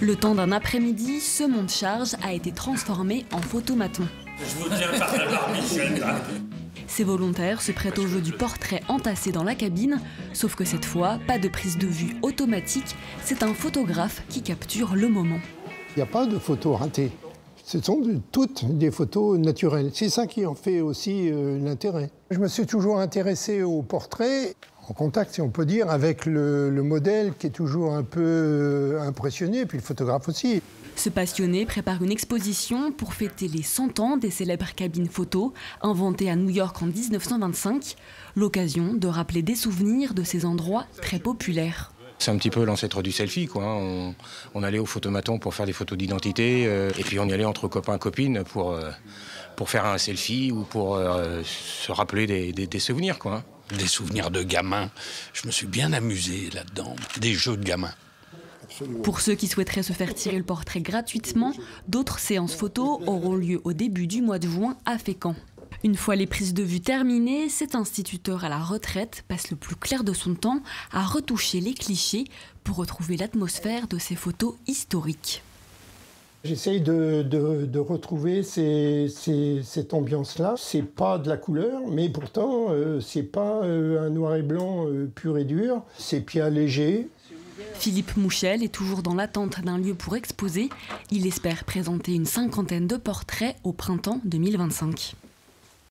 Le temps d'un après-midi, ce monte-charge a été transformé en photomaton. Je vous tiens par la barbichette. Ces volontaires se prêtent au jeu du portrait entassé dans la cabine, sauf que cette fois, pas de prise de vue automatique, c'est un photographe qui capture le moment. Il n'y a pas de photos ratées. Ce sont toutes des photos naturelles. C'est ça qui en fait aussi l'intérêt. Je me suis toujours intéressé au portrait, en contact, si on peut dire, avec le modèle qui est toujours un peu impressionné, puis le photographe aussi. Ce passionné prépare une exposition pour fêter les 100 ans des célèbres cabines photo, inventées à New York en 1925. L'occasion de rappeler des souvenirs de ces endroits très populaires. C'est un petit peu l'ancêtre du selfie, quoi. On allait au photomaton pour faire des photos d'identité, et puis on y allait entre copains-copines pour faire un selfie ou pour se rappeler des souvenirs, quoi. Des souvenirs de gamins. Je me suis bien amusé là-dedans. Des jeux de gamins. Pour ceux qui souhaiteraient se faire tirer le portrait gratuitement, d'autres séances photos auront lieu au début du mois de juin à Fécamp. Une fois les prises de vue terminées, cet instituteur à la retraite passe le plus clair de son temps à retoucher les clichés pour retrouver l'atmosphère de ces photos historiques. J'essaye de retrouver cette ambiance-là. C'est pas de la couleur, mais pourtant, c'est pas un noir et blanc pur et dur. C'est sépia léger. Philippe Mouchel est toujours dans l'attente d'un lieu pour exposer. Il espère présenter une 50aine de portraits au printemps 2025.